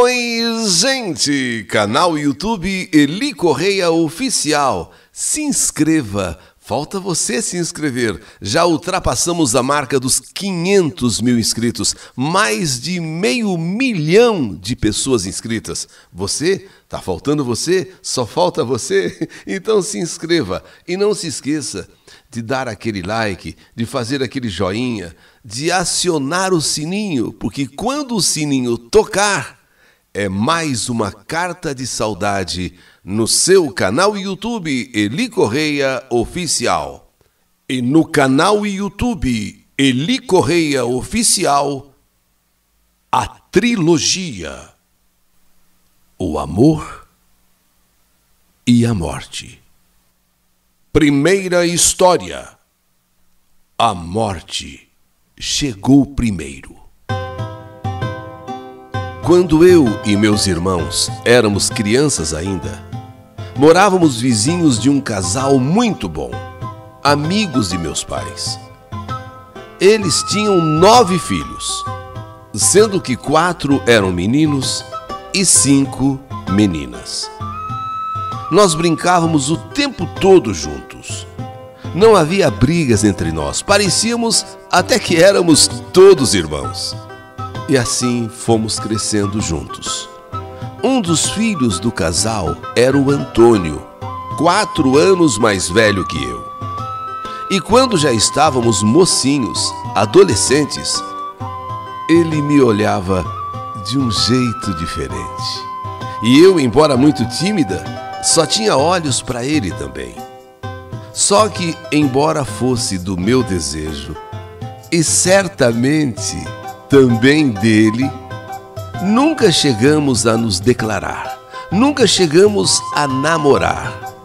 Oi, gente! Canal YouTube Eli Correia Oficial. Se inscreva. Falta você se inscrever. Já ultrapassamos a marca dos 500 mil inscritos. Mais de 500 mil de pessoas inscritas. Você? Tá faltando você? Só falta você? Então se inscreva. E não se esqueça de dar aquele like, de fazer aquele joinha, de acionar o sininho, porque quando o sininho tocar, é mais uma carta de saudade no seu canal YouTube Eli Correia Oficial. E no canal YouTube Eli Correia Oficial, a trilogia: o amor e a morte. Primeira história: a morte chegou primeiro. Quando eu e meus irmãos éramos crianças ainda, morávamos vizinhos de um casal muito bom, amigos de meus pais. Eles tinham 9 filhos, sendo que 4 eram meninos e 5 meninas. Nós brincávamos o tempo todo juntos. Não havia brigas entre nós, parecíamos até que éramos todos irmãos. E assim fomos crescendo juntos. Um dos filhos do casal era o Antônio, 4 anos mais velho que eu. E quando já estávamos mocinhos, adolescentes, ele me olhava de um jeito diferente. E eu, embora muito tímida, só tinha olhos para ele também. Só que, embora fosse do meu desejo, e certamente também dele, nunca chegamos a nos declarar, nunca chegamos a namorar.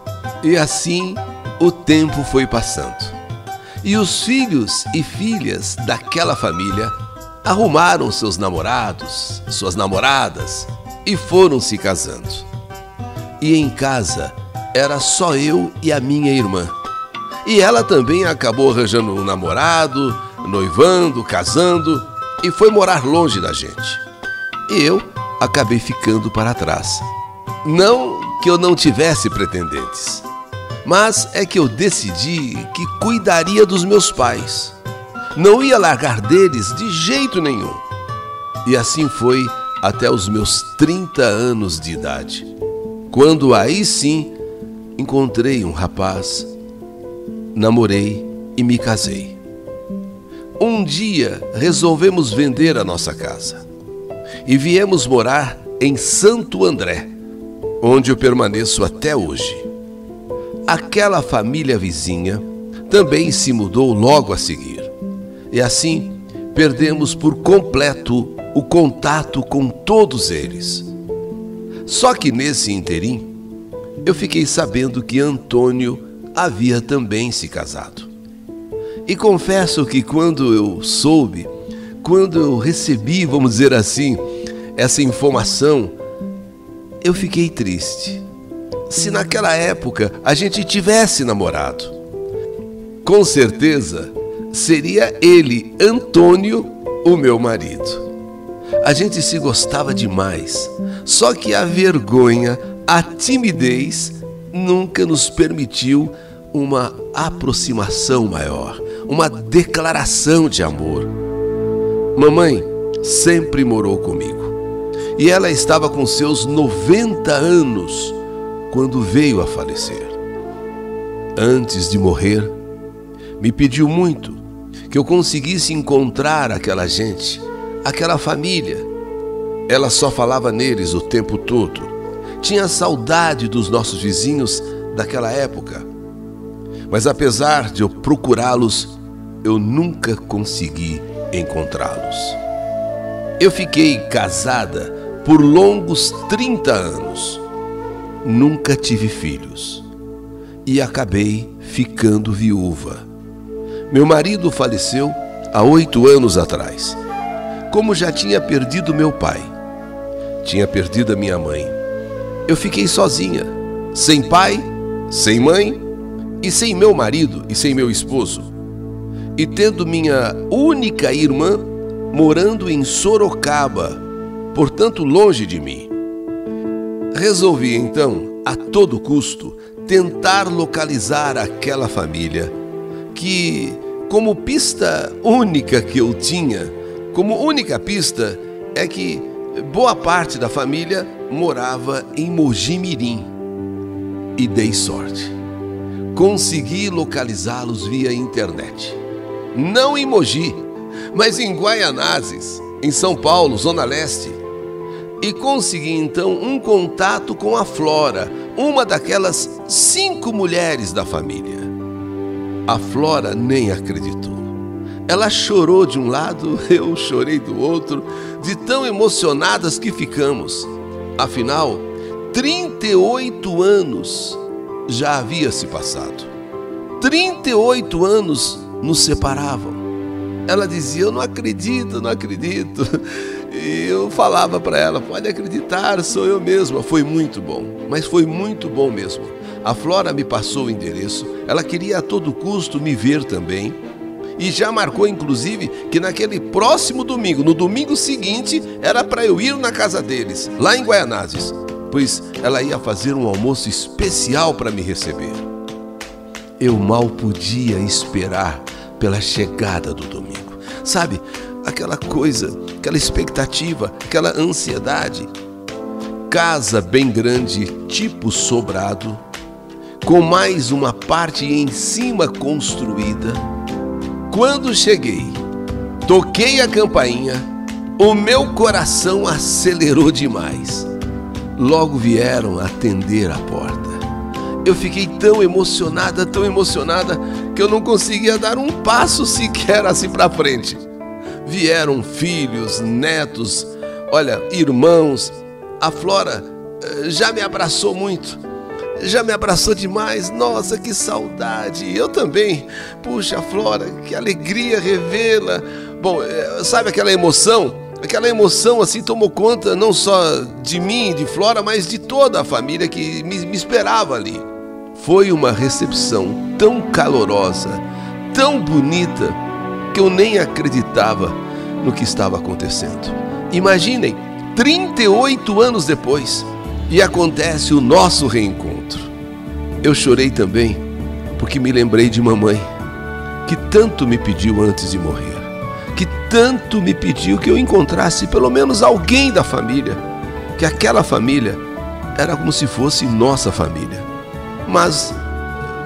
E assim o tempo foi passando. E os filhos e filhas daquela família arrumaram seus namorados, suas namoradas e foram se casando. E em casa era só eu e a minha irmã. E ela também acabou arranjando um namorado, noivando, casando, e foi morar longe da gente. E eu acabei ficando para trás. Não que eu não tivesse pretendentes, mas é que eu decidi que cuidaria dos meus pais. Não ia largar deles de jeito nenhum. E assim foi até os meus 30 anos de idade, quando aí sim encontrei um rapaz, namorei e me casei. Um dia resolvemos vender a nossa casa e viemos morar em Santo André, onde eu permaneço até hoje. Aquela família vizinha também se mudou logo a seguir, e assim perdemos por completo o contato com todos eles. Só que nesse interim, eu fiquei sabendo que Antônio havia também se casado. E confesso que quando eu soube, quando eu recebi, vamos dizer assim, essa informação, eu fiquei triste. Se naquela época a gente tivesse namorado, com certeza seria ele, Antônio, o meu marido. A gente se gostava demais, só que a vergonha, a timidez nunca nos permitiu uma aproximação maior, uma declaração de amor. Mamãe sempre morou comigo e ela estava com seus 90 anos quando veio a falecer. Antes de morrer, me pediu muito que eu conseguisse encontrar aquela gente, aquela família. Ela só falava neles o tempo todo. Tinha saudade dos nossos vizinhos daquela época. Mas apesar de eu procurá-los, eu nunca consegui encontrá-los. Eu fiquei casada por longos 30 anos. Nunca tive filhos. E acabei ficando viúva. Meu marido faleceu há 8 anos atrás. Como já tinha perdido meu pai, tinha perdido a minha mãe, eu fiquei sozinha, sem pai, sem mãe, e sem meu marido e sem meu esposo, e tendo minha única irmã morando em Sorocaba, portanto longe de mim. Resolvi então, a todo custo, tentar localizar aquela família que, como pista única que eu tinha, como única pista é que boa parte da família morava em Mogi Mirim. E dei sorte. Consegui localizá-los via internet. Não em Mogi, mas em Guaianazes, em São Paulo, Zona Leste. E consegui então um contato com a Flora, uma daquelas 5 mulheres da família. A Flora nem acreditou. Ela chorou de um lado, eu chorei do outro, de tão emocionadas que ficamos. Afinal, 38 anos já havia se passado. 38 anos nos separavam. Ela dizia, eu não acredito, não acredito. E eu falava para ela, pode acreditar, sou eu mesma. Foi muito bom, mas foi muito bom mesmo. A Flora me passou o endereço, ela queria a todo custo me ver também. E já marcou, inclusive, que naquele próximo domingo, no domingo seguinte, era para eu ir na casa deles, lá em Guaianazes, pois ela ia fazer um almoço especial para me receber. Eu mal podia esperar pela chegada do domingo. Sabe, aquela coisa, aquela expectativa, aquela ansiedade. Casa bem grande, tipo sobrado, com mais uma parte em cima construída. Quando cheguei, toquei a campainha, o meu coração acelerou demais. Logo vieram atender a porta. Eu fiquei tão emocionada, que eu não conseguia dar um passo sequer assim para frente. Vieram filhos, netos, olha, irmãos. A Flora já me abraçou muito. Já me abraçou demais, nossa, que saudade. Eu também, puxa, Flora, que alegria revê-la. Bom, sabe aquela emoção? Aquela emoção assim tomou conta não só de mim, de Flora, mas de toda a família que me esperava ali. Foi uma recepção tão calorosa, tão bonita, que eu nem acreditava no que estava acontecendo. Imaginem, 38 anos depois, e acontece o nosso reencontro. Eu chorei também, porque me lembrei de mamãe, que tanto me pediu antes de morrer, que tanto me pediu que eu encontrasse pelo menos alguém da família, que aquela família era como se fosse nossa família. Mas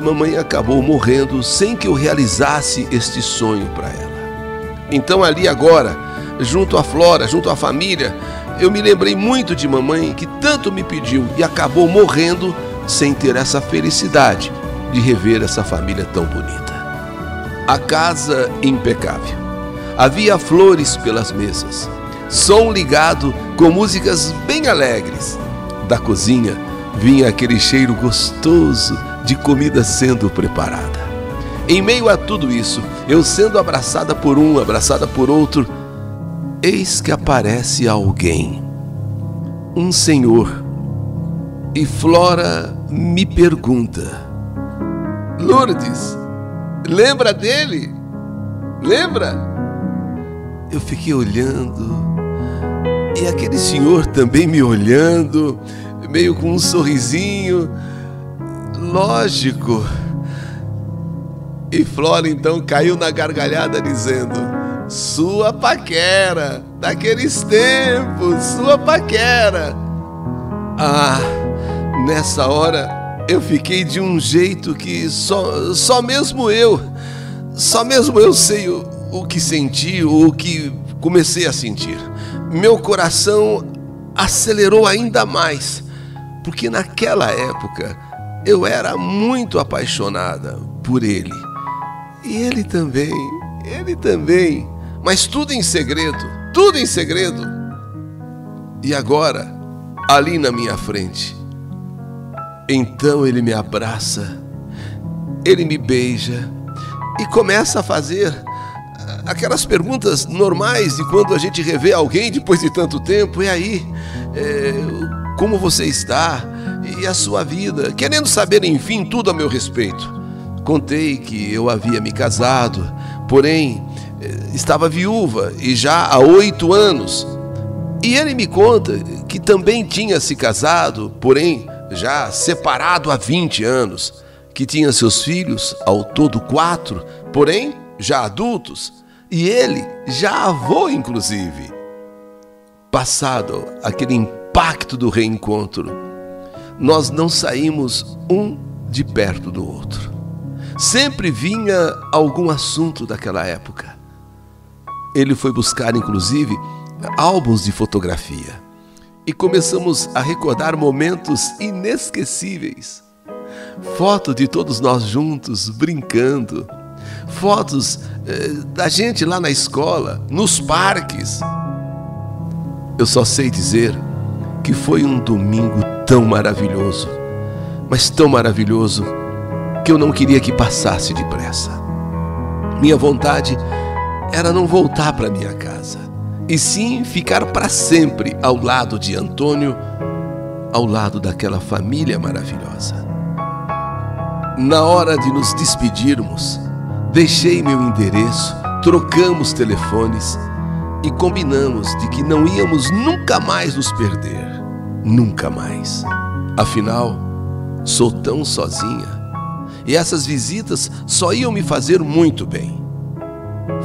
mamãe acabou morrendo sem que eu realizasse este sonho para ela. Então ali agora, junto à Flora, junto à família, eu me lembrei muito de mamãe, que tanto me pediu e acabou morrendo sem ter essa felicidade de rever essa família tão bonita. A casa impecável. Havia flores pelas mesas, som ligado com músicas bem alegres. Da cozinha vinha aquele cheiro gostoso de comida sendo preparada. Em meio a tudo isso, eu sendo abraçada por um, abraçada por outro, eis que aparece alguém, um senhor, e Flora me pergunta, Lourdes, lembra dele? Lembra? Eu fiquei olhando, e aquele senhor também me olhando, meio com um sorrisinho, lógico. E Flora então caiu na gargalhada dizendo, sua paquera, daqueles tempos, sua paquera. Ah, nessa hora eu fiquei de um jeito que só mesmo eu sei o que senti, o que comecei a sentir. Meu coração acelerou ainda mais, porque naquela época eu era muito apaixonada por ele. E ele também, mas tudo em segredo, tudo em segredo. E agora, ali na minha frente, então ele me abraça, ele me beija e começa a fazer aquelas perguntas normais de quando a gente revê alguém depois de tanto tempo. E aí, como você está? E a sua vida? Querendo saber, enfim, tudo a meu respeito. Contei que eu havia me casado, porém estava viúva e já há 8 anos. E ele me conta que também tinha se casado, porém já separado há 20 anos, que tinha seus filhos, ao todo 4, porém já adultos, e ele já avô inclusive. Passado aquele impacto do reencontro, nós não saímos um de perto do outro. Sempre vinha algum assunto daquela época. Ele foi buscar inclusive álbuns de fotografia e começamos a recordar momentos inesquecíveis. Fotos de todos nós juntos, brincando. Fotos da gente lá na escola, nos parques. Eu só sei dizer que foi um domingo tão maravilhoso, mas tão maravilhoso, que eu não queria que passasse depressa. Minha vontade era não voltar para minha casa, e sim ficar para sempre ao lado de Antônio, ao lado daquela família maravilhosa. Na hora de nos despedirmos, deixei meu endereço, trocamos telefones e combinamos de que não íamos nunca mais nos perder. Nunca mais. Afinal, sou tão sozinha e essas visitas só iam me fazer muito bem.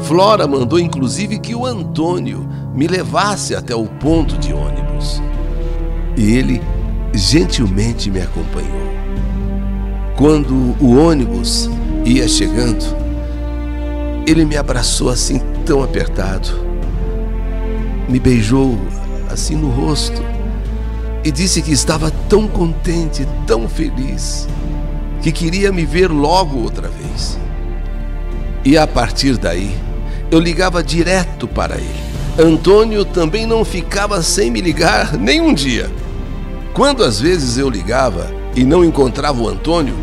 Flora mandou inclusive que o Antônio me levasse até o ponto de ônibus. E ele gentilmente me acompanhou. Quando o ônibus ia chegando, ele me abraçou assim tão apertado, me beijou assim no rosto e disse que estava tão contente, tão feliz, que queria me ver logo outra vez. E a partir daí, eu ligava direto para ele. Antônio também não ficava sem me ligar nem um dia. Quando às vezes eu ligava e não encontrava o Antônio,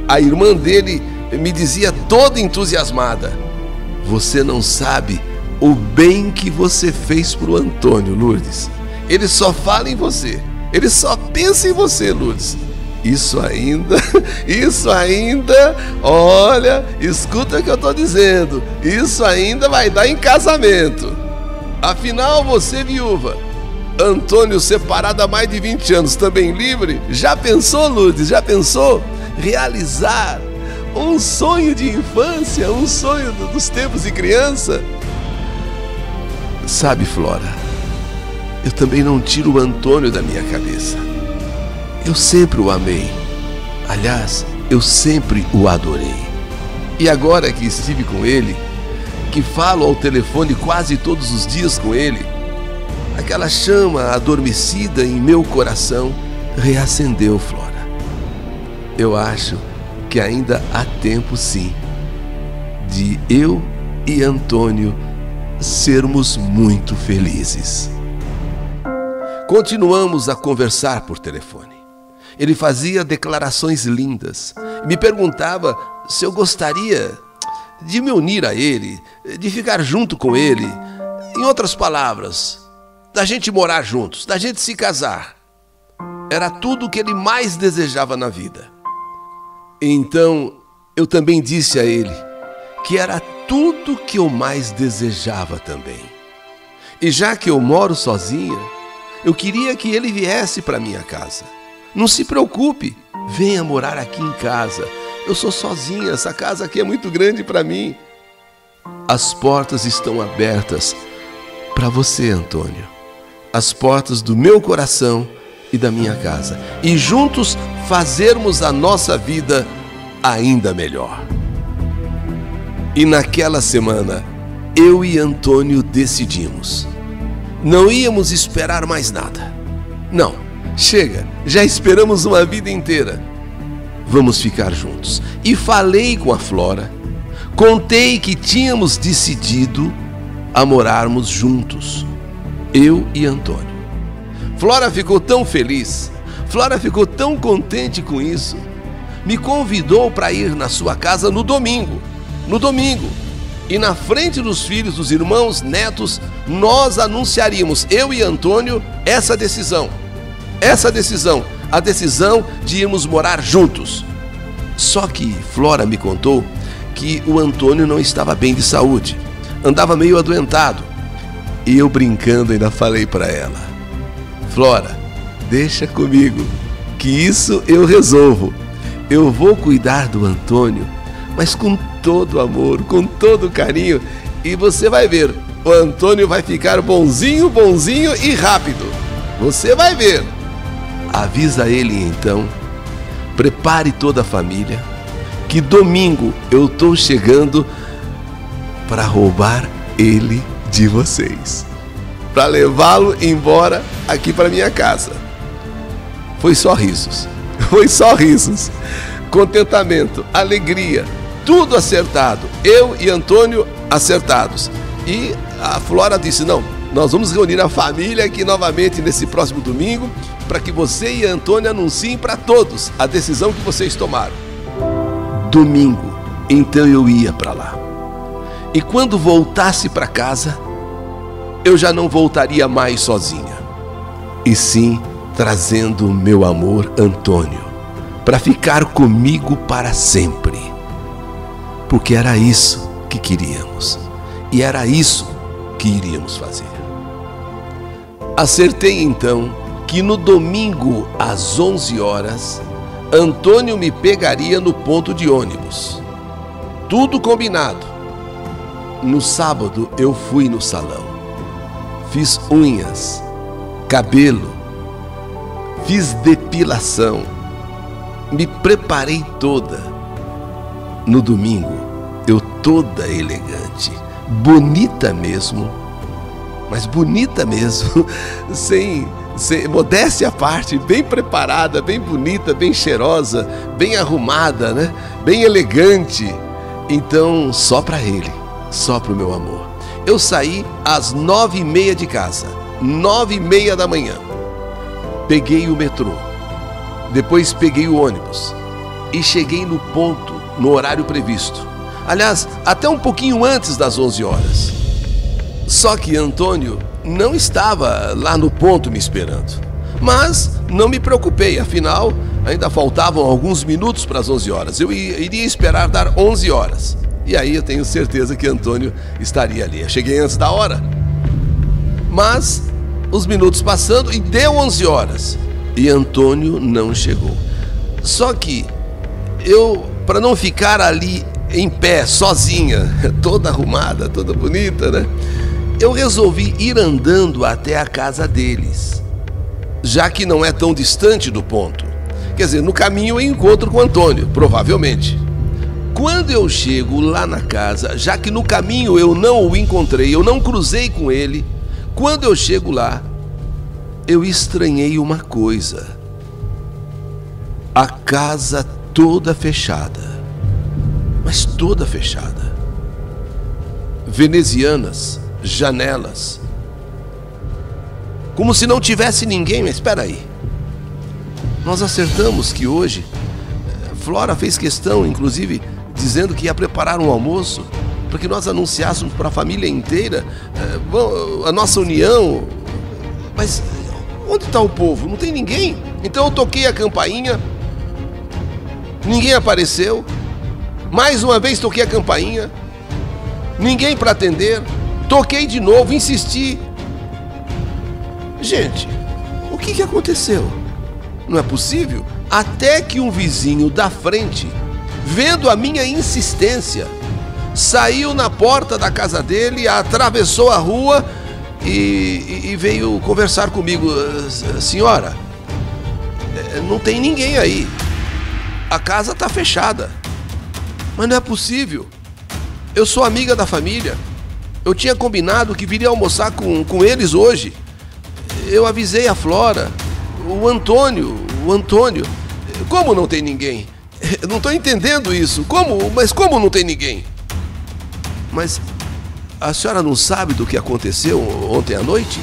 a irmã dele me dizia toda entusiasmada: "Você não sabe o bem que você fez pro Antônio, Lourdes. Ele só fala em você. Ele só pensa em você, Lourdes. Isso ainda, olha, escuta o que eu tô dizendo. Isso ainda vai dar em casamento. Afinal, você viúva, Antônio separado há mais de 20 anos, também livre. Já pensou, Lourdes? Já pensou? Realizar um sonho de infância, um sonho dos tempos de criança?" Sabe, Flora, eu também não tiro o Antônio da minha cabeça. Eu sempre o amei. Aliás, eu sempre o adorei. E agora que estive com ele, que falo ao telefone quase todos os dias com ele, aquela chama adormecida em meu coração reacendeu, Flora. Eu acho que ainda há tempo, sim, de eu e Antônio sermos muito felizes. Continuamos a conversar por telefone. Ele fazia declarações lindas. Me perguntava se eu gostaria de me unir a ele, de ficar junto com ele. Em outras palavras, da gente morar juntos, da gente se casar. Era tudo o que ele mais desejava na vida. Então, eu também disse a ele que era tudo que eu mais desejava também. E já que eu moro sozinha, eu queria que ele viesse para minha casa. Não se preocupe, venha morar aqui em casa. Eu sou sozinha, essa casa aqui é muito grande para mim. As portas estão abertas para você, Antônio. As portas do meu coração e da minha casa. E juntos fazermos a nossa vida ainda melhor. E naquela semana, eu e Antônio decidimos. Não íamos esperar mais nada. Não, chega, já esperamos uma vida inteira. Vamos ficar juntos. E falei com a Flora, contei que tínhamos decidido a morarmos juntos, eu e Antônio. Flora ficou tão feliz, Flora ficou tão contente com isso. Me convidou para ir na sua casa no domingo. E na frente dos filhos, dos irmãos, netos, nós anunciaríamos, eu e Antônio, essa decisão, a decisão de irmos morar juntos. Só que Flora me contou que o Antônio não estava bem de saúde, andava meio adoentado. E eu brincando ainda falei para ela: Flora, deixa comigo, que isso eu resolvo. Eu vou cuidar do Antônio, mas com todo amor, com todo carinho, e você vai ver, o Antônio vai ficar bonzinho, bonzinho e rápido. Você vai ver. Avisa ele então, prepare toda a família, que domingo eu estou chegando para roubar ele de vocês, para levá-lo embora aqui para minha casa. Foi só risos, contentamento, alegria, tudo acertado, eu e Antônio acertados. E a Flora disse: não, nós vamos reunir a família aqui novamente nesse próximo domingo, para que você e Antônio anunciem para todos a decisão que vocês tomaram. Domingo, então eu ia para lá. E quando voltasse para casa, eu já não voltaria mais sozinha, e sim trazendo o meu amor Antônio, para ficar comigo para sempre. Porque era isso que queríamos, e era isso que iríamos fazer. Acertei então que no domingo às 11 horas, Antônio me pegaria no ponto de ônibus. Tudo combinado. No sábado eu fui no salão, fiz unhas, cabelo, fiz depilação, me preparei toda. No domingo eu toda elegante, bonita mesmo, mas bonita mesmo, sem modéstia à parte, bem preparada, bem bonita, bem cheirosa, bem arrumada, né? Bem elegante. Então, só para ele, só para o meu amor. Eu saí às 9h30 de casa, 9h30 da manhã. Peguei o metrô, depois peguei o ônibus e cheguei no ponto, no horário previsto. Aliás, até um pouquinho antes das 11 horas. Só que Antônio não estava lá no ponto me esperando. Mas não me preocupei, afinal, ainda faltavam alguns minutos para as 11 horas. Eu iria esperar dar 11 horas. E aí eu tenho certeza que Antônio estaria ali. Eu cheguei antes da hora. Mas os minutos passando e deu 11 horas. E Antônio não chegou. Só que eu, para não ficar ali em pé, sozinha, toda arrumada, toda bonita, né? Eu resolvi ir andando até a casa deles, já que não é tão distante do ponto. Quer dizer, no caminho eu encontro com o Antônio, provavelmente. Quando eu chego lá na casa, já que no caminho eu não o encontrei, eu não cruzei com ele, quando eu chego lá, eu estranhei uma coisa. A casa toda fechada, mas toda fechada. Venezianas, janelas, como se não tivesse ninguém. Mas espera aí, nós acertamos que hoje Flora fez questão, inclusive, dizendo que ia preparar um almoço para que nós anunciássemos para a família inteira a nossa união. Mas onde está o povo? Não tem ninguém. Então eu toquei a campainha, ninguém apareceu. Mais uma vez toquei a campainha, ninguém para atender. Toquei de novo, insisti. Gente, o que aconteceu? Não é possível. Até que um vizinho da frente, vendo a minha insistência, saiu na porta da casa dele, atravessou a rua e veio conversar comigo. Senhora, não tem ninguém aí. A casa está fechada. Mas não é possível. Eu sou amiga da família. Eu tinha combinado que viria almoçar com eles hoje. Eu avisei a Flora, o Antônio. Como não tem ninguém? Eu não estou entendendo isso. Mas como não tem ninguém? Mas a senhora não sabe do que aconteceu ontem à noite?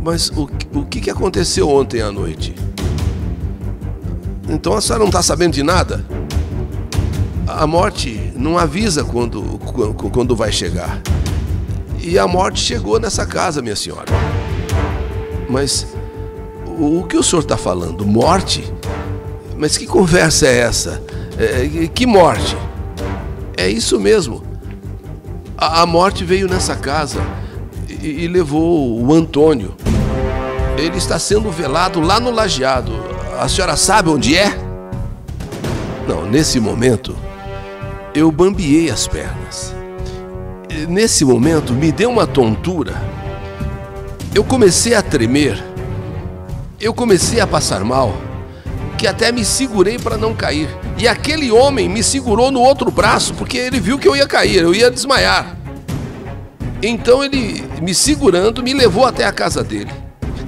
Mas o que aconteceu ontem à noite? Então a senhora não está sabendo de nada? A morte não avisa quando vai chegar. E a morte chegou nessa casa, minha senhora. Mas o que o senhor está falando? Morte? Mas que conversa é essa? Que morte? É isso mesmo. A morte veio nessa casa. e levou o Antônio. Ele está sendo velado lá no Lajeado. A senhora sabe onde é? Não, nesse momento, eu bambiei as pernas. Nesse momento, me deu uma tontura. Eu comecei a tremer. Eu comecei a passar mal, que até me segurei para não cair. E aquele homem me segurou no outro braço, porque ele viu que eu ia cair, eu ia desmaiar. Então ele, me segurando, me levou até a casa dele.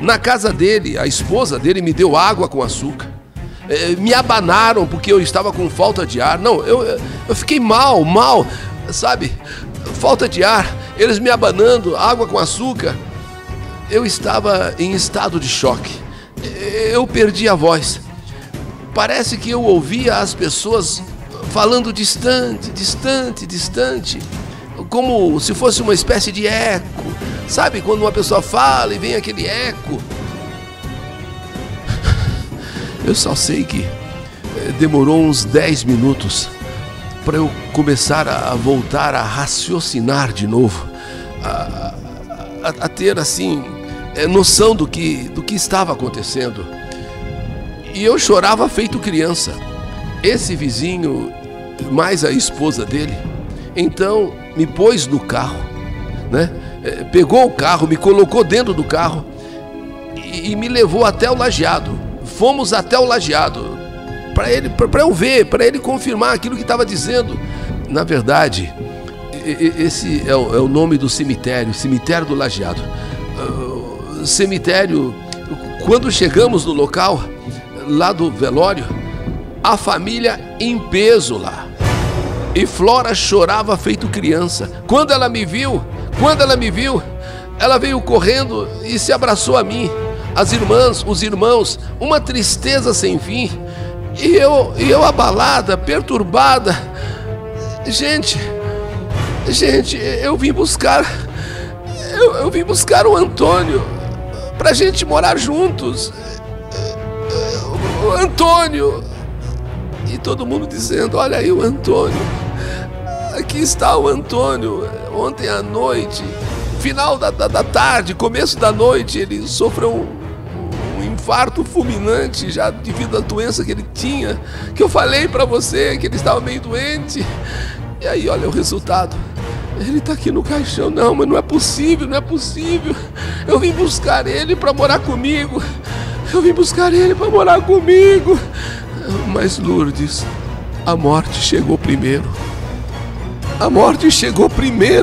Na casa dele, a esposa dele me deu água com açúcar. Me abanaram porque eu estava com falta de ar. Não, eu fiquei mal, sabe? Falta de ar, eles me abanando, água com açúcar. Eu estava em estado de choque. Eu perdi a voz. Parece que eu ouvia as pessoas falando distante, como se fosse uma espécie de eco. Sabe quando uma pessoa fala e vem aquele eco? Eu só sei que demorou uns 10 minutos para eu começar a voltar a raciocinar de novo, a ter assim noção do que estava acontecendo. E eu chorava feito criança. Esse vizinho, mais a esposa dele, então me pôs no carro, né? Pegou o carro, me colocou dentro do carro e me levou até o Lajeado. Fomos até o Lajeado para eu ver, para ele confirmar aquilo que estava dizendo. Na verdade, esse é o nome do cemitério, cemitério do Lajeado. Cemitério, quando chegamos no local, lá do velório, a família em peso lá. E Flora chorava feito criança. Quando ela me viu, ela veio correndo e se abraçou a mim. As irmãs, os irmãos, uma tristeza sem fim. E eu abalada, perturbada. Gente, eu vim buscar o Antônio pra gente morar juntos. O Antônio. E todo mundo dizendo: olha aí o Antônio. Aqui está o Antônio. Ontem à noite, final da tarde, começo da noite, ele sofreu um infarto fulminante já devido à doença que ele tinha, que eu falei pra você que ele estava meio doente. E aí olha o resultado. Ele tá aqui no caixão. Não, mas não é possível. Eu vim buscar ele pra morar comigo. Mas Lourdes, a morte chegou primeiro.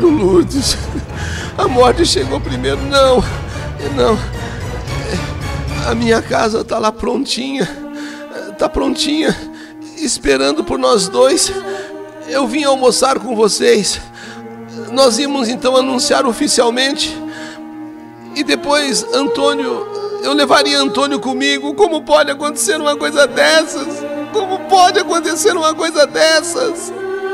Lourdes. A morte chegou primeiro. Não. A minha casa tá lá prontinha. Esperando por nós dois. Eu vim almoçar com vocês. Nós íamos então anunciar oficialmente. E depois eu levaria Antônio comigo. Como pode acontecer uma coisa dessas?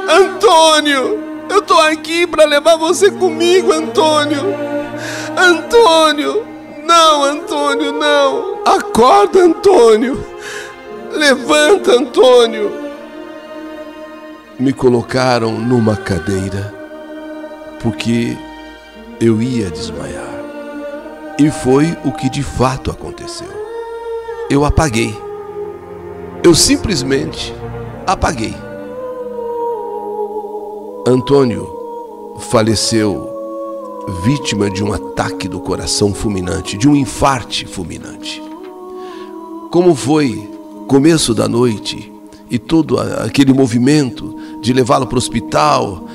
Antônio, eu tô aqui para levar você comigo, Antônio. Não, Antônio, não. Acorda, Antônio. Levanta, Antônio. Me colocaram numa cadeira porque eu ia desmaiar. E foi o que de fato aconteceu. Eu apaguei. Eu simplesmente apaguei. Antônio faleceu vítima de um ataque do coração fulminante, de um infarte fulminante. Como foi começo da noite e todo aquele movimento de levá-lo para o hospital,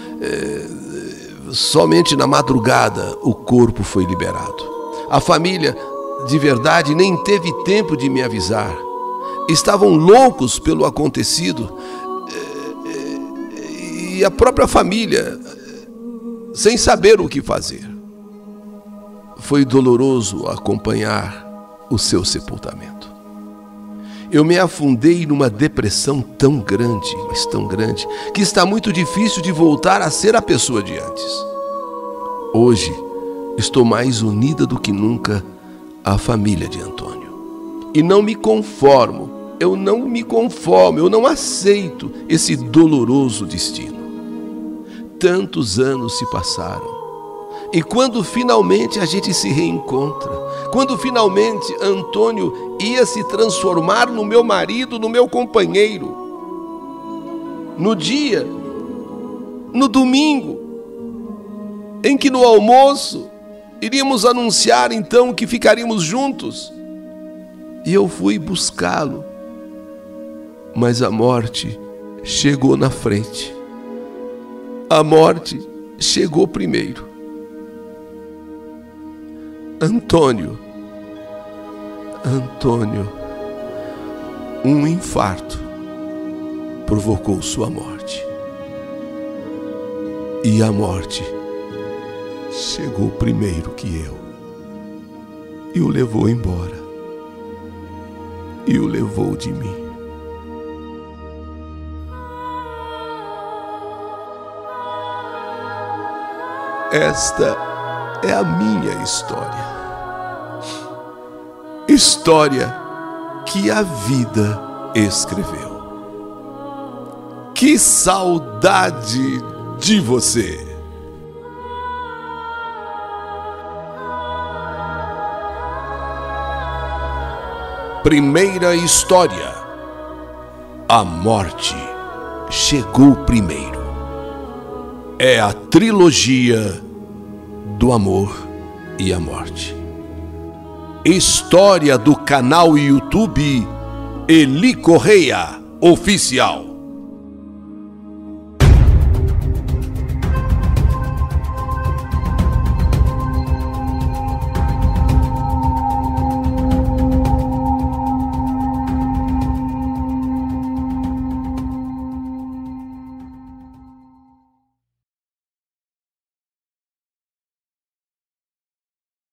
somente na madrugada o corpo foi liberado. A família, de verdade, nem teve tempo de me avisar. Estavam loucos pelo acontecido. E a própria família, sem saber o que fazer. Foi doloroso acompanhar o seu sepultamento. Eu me afundei numa depressão tão grande, mas tão grande, que está muito difícil de voltar a ser a pessoa de antes. Hoje, estou mais unida do que nunca à família de Antônio. E não me conformo, eu não aceito esse doloroso destino. Tantos anos se passaram E quando finalmente a gente se reencontra, quando finalmente Antônio ia se transformar no meu marido, no meu companheiro, no dia, no domingo, em que no almoço iríamos anunciar então que ficaríamos juntos, e eu fui buscá-lo, mas a morte chegou na frente. A morte chegou primeiro. Antônio, um infarto provocou sua morte. E a morte chegou primeiro que eu. E o levou embora. E o levou de mim. Esta é a minha história. História que a vida escreveu. Que saudade de você! Primeira história. A morte chegou primeiro. É a trilogia do amor e a morte. História do canal YouTube Eli Correia Oficial.